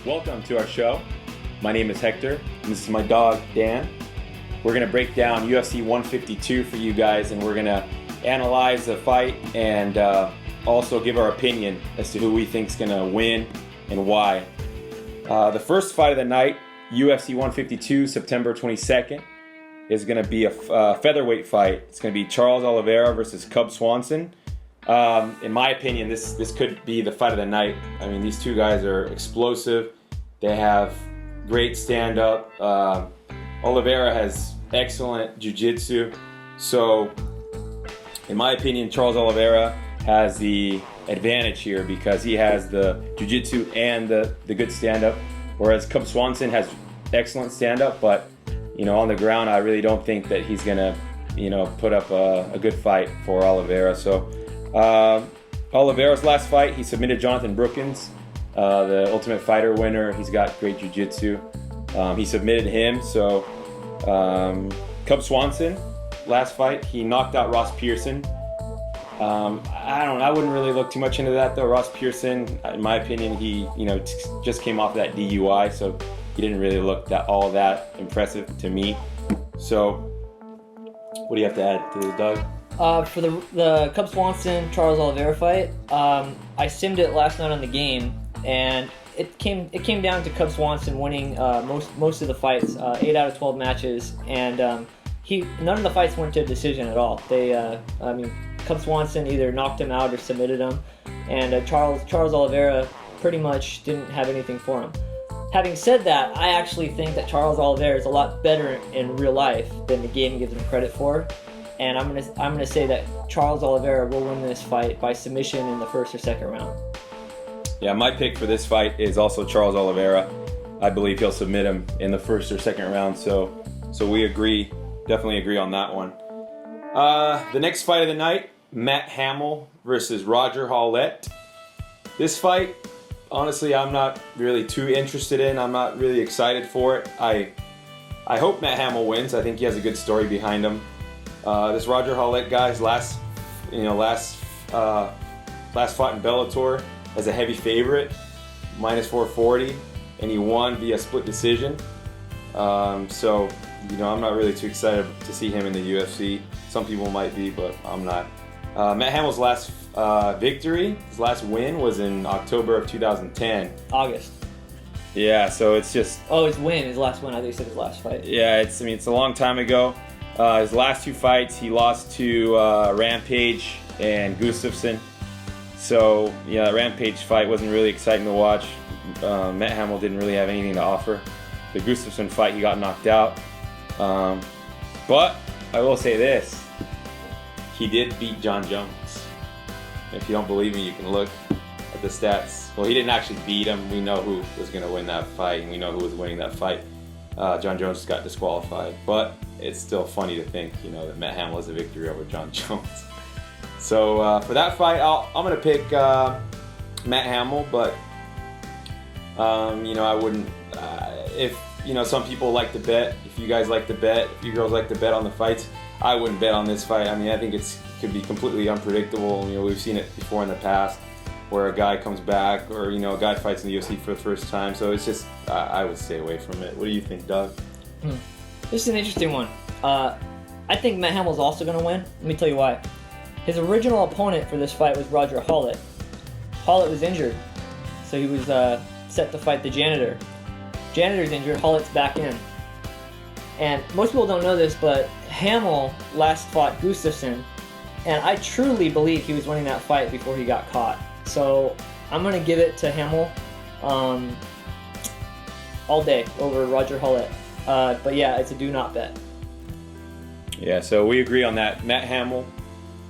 Welcome to our show. My name is Hector, and this is my dog, Dan. We're going to break down UFC 152 for you guys, and we're going to analyze the fight and also give our opinion as to who we think is going to win and why. The first fight of the night, UFC 152, September 22nd, is going to be a featherweight fight. It's going to be Charles Oliveira versus Cub Swanson. In my opinion, this could be the fight of the night. I mean, these two guys are explosive. They have great stand-up. Oliveira has excellent jiu-jitsu. So, in my opinion, Charles Oliveira has the advantage here because he has the jiu-jitsu and the good stand-up, whereas Cub Swanson has excellent stand-up, but on the ground, I really don't think that he's gonna put up a good fight for Oliveira. So Oliveira's last fight, he submitted Jonathan Brookins, the Ultimate Fighter winner. He's got great jiu-jitsu. He submitted him. So Cub Swanson, last fight, he knocked out Ross Pearson. I wouldn't really look too much into that though. Ross Pearson, in my opinion, he just came off that DUI, so he didn't really look all that impressive to me. So what do you have to add to this, Doug? For the Cub Swanson Charles Oliveira fight, I simmed it last night on the game, and it came down to Cub Swanson winning most of the fights, 8 out of 12 matches, and none of the fights went to a decision at all. Cub Swanson either knocked him out or submitted him, and Charles Oliveira pretty much didn't have anything for him. Having said that, I actually think that Charles Oliveira is a lot better in real life than the game gives him credit for. And I'm gonna say that Charles Oliveira will win this fight by submission in the first or second round. Yeah, my pick for this fight is also Charles Oliveira. I believe he'll submit him in the first or second round. So we definitely agree on that one. The next fight of the night, Matt Hamill versus Roger Hollett. This fight, honestly, I'm not really too interested in. I'm not really excited for it. I hope Matt Hamill wins. I think he has a good story behind him. This Roger Hollett guy's last fought in Bellator as a heavy favorite, minus 440, and he won via split decision. I'm not really too excited to see him in the UFC. Some people might be, but I'm not. Matt Hamill's last victory, his last win, was in October of 2010. August. Yeah, so it's just... Oh, his last win. I think you said his last fight. Yeah, it's a long time ago. His last two fights, he lost to Rampage and Gustafsson. So, yeah, Rampage fight wasn't really exciting to watch. Matt Hamill didn't really have anything to offer. The Gustafsson fight, he got knocked out. But I will say this. He did beat John Jones. If you don't believe me, you can look at the stats. Well, he didn't actually beat him. We know who was going to win that fight, and we know who was winning that fight. John Jones got disqualified. But it's still funny to think, that Matt Hamill has a victory over John Jones. So for that fight, I'm going to pick Matt Hamill, but I wouldn't. If some people like to bet, if you guys like to bet, if you girls like to bet on the fights, I wouldn't bet on this fight. I think it could be completely unpredictable. We've seen it before in the past, where a guy comes back, or a guy fights in the UFC for the first time. So it's just I would stay away from it. What do you think, Doug? This is an interesting one. I think Matt Hamill's also going to win. Let me tell you why. His original opponent for this fight was Roger Hollett. Hollett was injured, so he was set to fight the Janitor. Janitor's injured, Hollett's back in. And most people don't know this, but Hamill last fought Gustafsson, and I truly believe he was winning that fight before he got caught. So I'm going to give it to Hamill all day over Roger Hollett. But yeah, it's a do not bet. Yeah, so we agree on that. Matt Hamill,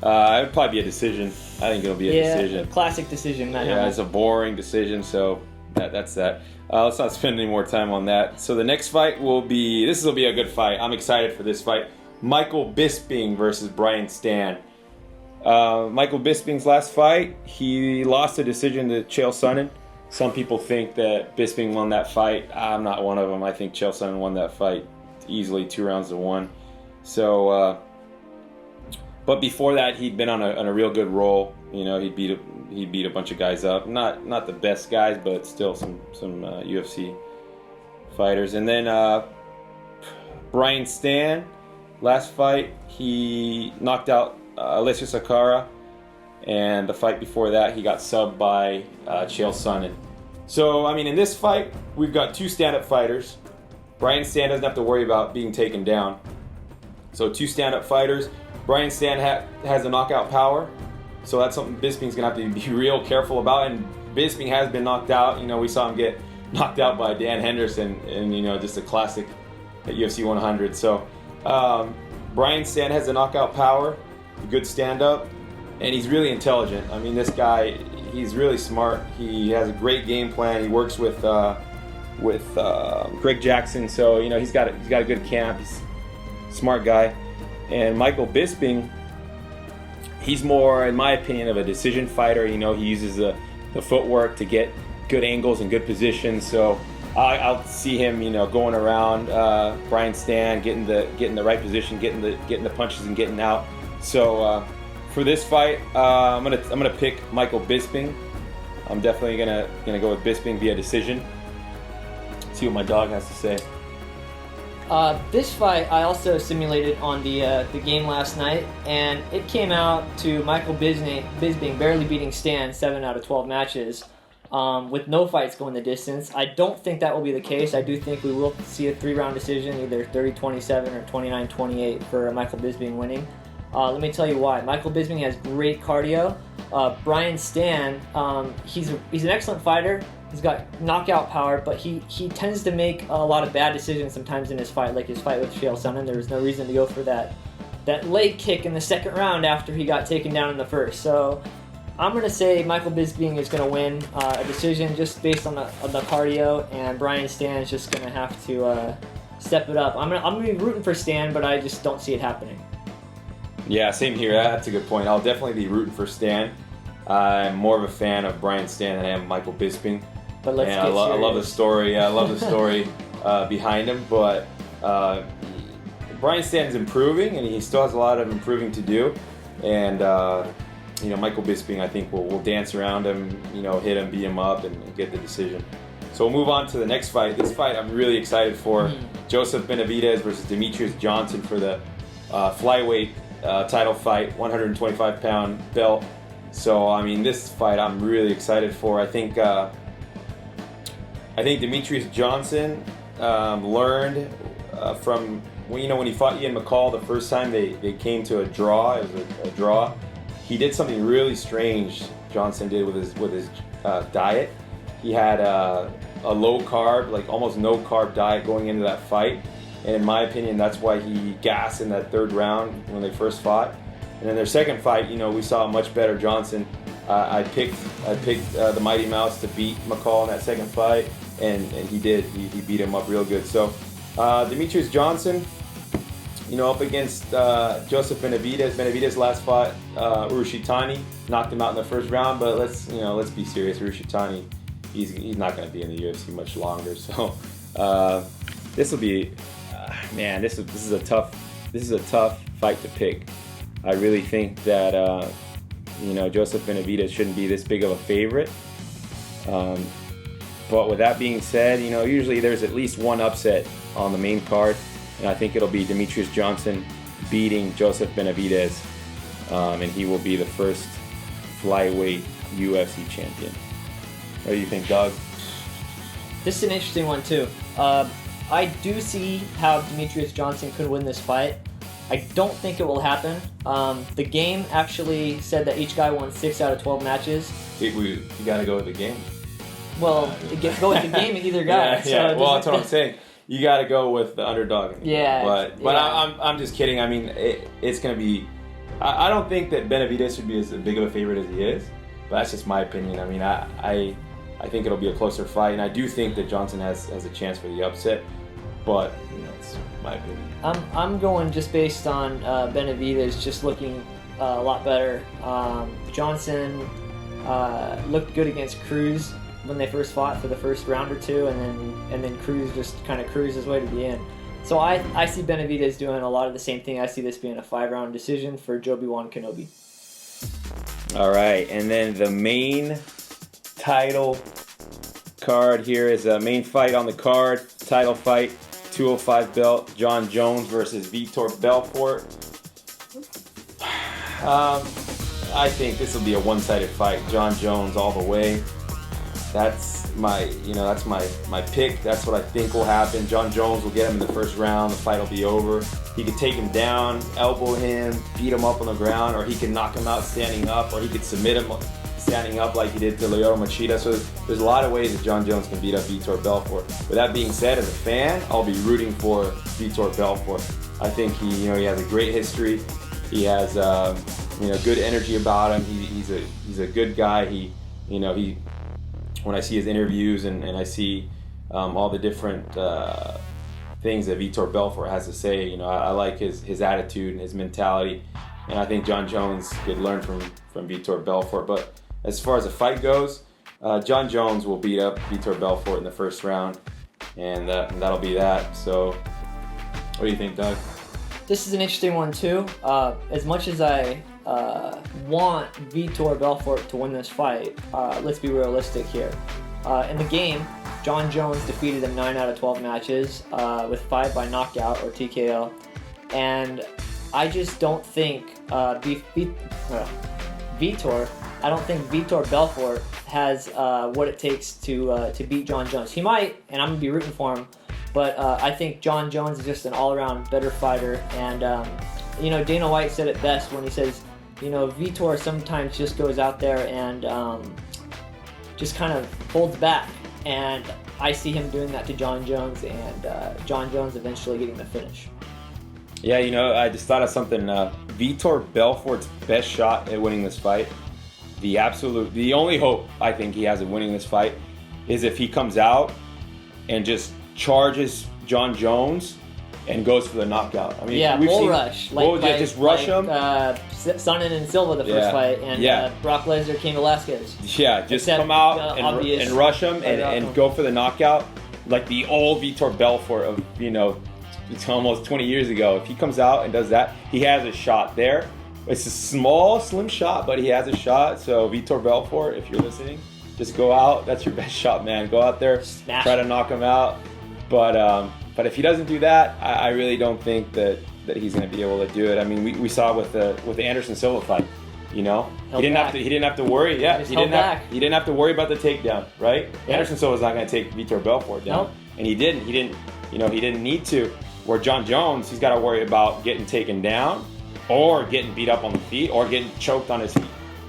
it would probably be a decision. I think it'll be a decision. A classic decision, Matt Hamill. Yeah, it's a boring decision, so that's that. Let's not spend any more time on that. So the next fight will be a good fight. I'm excited for this fight. Michael Bisping versus Brian Stann. Michael Bisping's last fight, he lost a decision to Chael Sonnen. Some people think that Bisping won that fight. I'm not one of them. I think Chael Sonnen won that fight easily, 2-1. So, but before that, he'd been on a real good roll. He beat he beat a bunch of guys up. Not the best guys, but still some UFC fighters. And then Brian Stann, last fight, he knocked out Alessio Sakara. And the fight before that, he got subbed by Chael Sonnen. So, I mean, in this fight, we've got two stand-up fighters. Brian Stann doesn't have to worry about being taken down. So, two stand-up fighters. Brian Stann has a knockout power. So that's something Bisping's going to have to be real careful about. And Bisping has been knocked out. You know, we saw him get knocked out by Dan Henderson and, you know, just a classic at UFC 100. So, Brian Stann has a knockout power, a good stand-up. And he's really intelligent. I mean, this guy, he's really smart. He has a great game plan. He works with Greg Jackson, so you know he's got a good camp. He's a smart guy. And Michael Bisping, he's more, in my opinion, of a decision fighter. You know, he uses the footwork to get good angles and good positions. So I'll see him, you know, going around Brian Stann, getting the right position, getting the punches and getting out. So. For this fight, I'm gonna pick Michael Bisping. I'm definitely gonna go with Bisping via decision. See what my dog has to say. This fight I also simulated on the game last night, and it came out to Michael Bisping barely beating Stann 7 out of 12 matches, with no fights going the distance. I don't think that will be the case. I do think we will see a 3-round decision, either 30-27 or 29-28 for Michael Bisping winning. Let me tell you why. Michael Bisping has great cardio. Brian Stann, he's an excellent fighter. He's got knockout power, but he tends to make a lot of bad decisions sometimes in his fight, like his fight with Chael Sonnen. There was no reason to go for that leg kick in the second round after he got taken down in the first. So I'm going to say Michael Bisping is going to win a decision just based on the cardio, and Brian Stann is just going to have to step it up. I'm going to be rooting for Stann, but I just don't see it happening. Yeah, same here. That's a good point. I'll definitely be rooting for Stann. I'm more of a fan of Brian Stann than I am Michael Bisping. But let's get I love the story. I love the story behind him. But Brian Stann's improving, and he still has a lot of improving to do. And you know, Michael Bisping, I think, will dance around him, you know, hit him, beat him up, and get the decision. So we'll move on to the next fight. This fight I'm really excited for. Joseph Benavidez versus Demetrious Johnson for the flyweight title fight, 125-pound belt. So I mean, this fight I'm really excited for. I think Demetrious Johnson learned from when he fought Ian McCall the first time they came to a draw. It was a draw. He did something really strange. Johnson did with his diet. He had a low carb, like almost no carb diet going into that fight. And in my opinion, that's why he gassed in that third round when they first fought. And in their second fight, you know, we saw a much better Johnson. I picked the Mighty Mouse to beat McCall in that second fight, and he did. He beat him up real good. So Demetrious Johnson, you know, up against Joseph Benavidez. Benavidez last fought Urushitani, knocked him out in the first round. But let's be serious. Urushitani, he's not going to be in the UFC much longer. So this will be. Man, this is a tough fight to pick. I really think that you know, Joseph Benavidez shouldn't be this big of a favorite. But with that being said, you know, usually there's at least one upset on the main card, and I think it'll be Demetrious Johnson beating Joseph Benavidez, and he will be the first flyweight UFC champion. What do you think, Doug? This is an interesting one too. I do see how Demetrious Johnson could win this fight. I don't think it will happen. The game actually said that each guy won 6 out of 12 matches. You got to go with the game. Well, go with the game in either guy. Yeah. So well, that's what I'm saying. You got to go with the underdog. Yeah. But yeah. I'm just kidding. I mean, it's going to be. I don't think that Benavidez should be as big of a favorite as he is. But that's just my opinion. I mean, I think it'll be a closer fight, and I do think that Johnson has a chance for the upset. But you know, it's my opinion. I'm going just based on Benavidez just looking a lot better. Johnson looked good against Cruz when they first fought for the first round or two, and then Cruz just kind of cruised his way to the end. So I see Benavidez doing a lot of the same thing. I see this being a 5-round decision for Joby Wan Kenobi. All right, and then the main title card here is a main fight on the card. Title fight, 205 belt, Jon Jones versus Vitor Belfort. I think this will be a one-sided fight. Jon Jones all the way. That's my pick. That's what I think will happen. Jon Jones will get him in the first round. The fight will be over. He could take him down, elbow him, beat him up on the ground, or he could knock him out standing up, or he could submit him standing up like he did to Lyoto Machida. So there's a lot of ways that Jon Jones can beat up Vitor Belfort. With that being said, as a fan, I'll be rooting for Vitor Belfort. I think he has a great history. He has good energy about him. He's a good guy. When I see his interviews and I see all the different things that Vitor Belfort has to say, I like his attitude and his mentality, and I think Jon Jones could learn from Vitor Belfort. But as far as the fight goes, Jon Jones will beat up Vitor Belfort in the first round, and that'll be that. So, what do you think, Doug? This is an interesting one too. As much as I want Vitor Belfort to win this fight, let's be realistic here. In the game, Jon Jones defeated him 9 out of 12 matches, with 5 by knockout or TKO, and I just don't think Vitor. I don't think Vitor Belfort has what it takes to beat Jon Jones. He might, and I'm gonna be rooting for him. But I think Jon Jones is just an all-around better fighter, and Dana White said it best when he says, Vitor sometimes just goes out there and just kind of holds back, and I see him doing that to Jon Jones, and Jon Jones eventually getting the finish. Yeah, I just thought of something. Vitor Belfort's best shot at winning this fight, the only hope I think he has of winning this fight, is if he comes out and just charges Jon Jones and goes for the knockout. I mean, bull rush. Just rush him. Sonnen and Silva the first fight, and Brock Lesnar, Cain Velasquez. Yeah, just come out and rush him and go for the knockout, like the old Vitor Belfort of it's almost 20 years ago. If he comes out and does that, he has a shot there. It's a small, slim shot, but he has a shot. So Vitor Belfort, if you're listening, just go out. That's your best shot, man. Go out there, try to knock him out. But if he doesn't do that, I really don't think that he's going to be able to do it. I mean, we saw with the Anderson Silva fight, he didn't have to worry. Yeah, he didn't have to worry about the takedown, right? Yeah. Anderson Silva's not going to take Vitor Belfort down, and he didn't. He didn't need to. Where Jon Jones, he's got to worry about getting taken down, or getting beat up on the feet, or getting choked on his feet.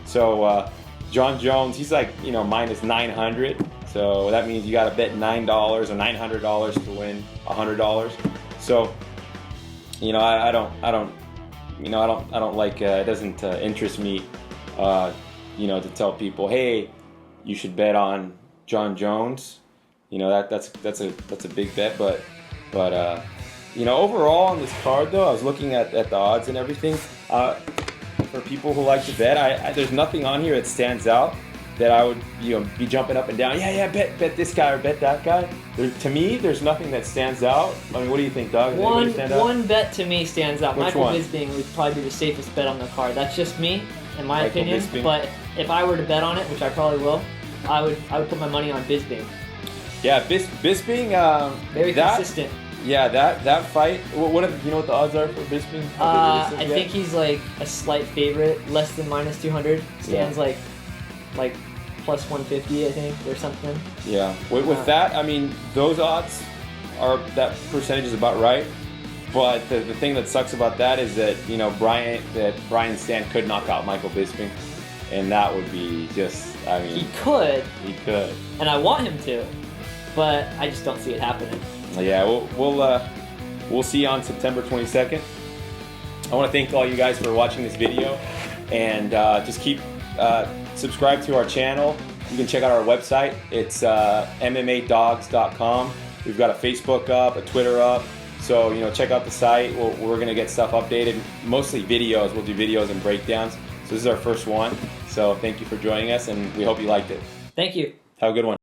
So Jon Jones, he's like minus 900. So that means you got to bet $9 or $900 to win $100. So, I don't like. It doesn't interest me, to tell people, hey, you should bet on Jon Jones. That's a big bet. But overall on this card though, I was looking at the odds and everything. For people who like to bet, there's nothing on here that stands out that I would be jumping up and down. Bet this guy or bet that guy. To me, there's nothing that stands out. I mean, what do you think, Doug? One bet to me stands out. Which Michael one? Bisping would probably be the safest bet on the card. That's just me, in my Michael opinion. Bisping. But if I were to bet on it, which I probably will, I would put my money on Bisping. Yeah, Bisping. Very consistent. Yeah, that fight. What the odds are for Bisping? I think he's like a slight favorite, less than minus 200. Stands like plus 150, I think, or something. Yeah. With that, I mean, those odds that percentage is about right. But the thing that sucks about that is that Brian Stann could knock out Michael Bisping, and that would be just. I mean, he could, and I want him to, but I just don't see it happening. Yeah, we'll see on September 22nd. I want to thank all you guys for watching this video, and just keep subscribe to our channel. You can check out our website. It's MMAdogs.com. We've got a Facebook up, a Twitter up. So check out the site. We're gonna get stuff updated, mostly videos. We'll do videos and breakdowns. So this is our first one. So thank you for joining us, and we hope you liked it. Thank you. Have a good one.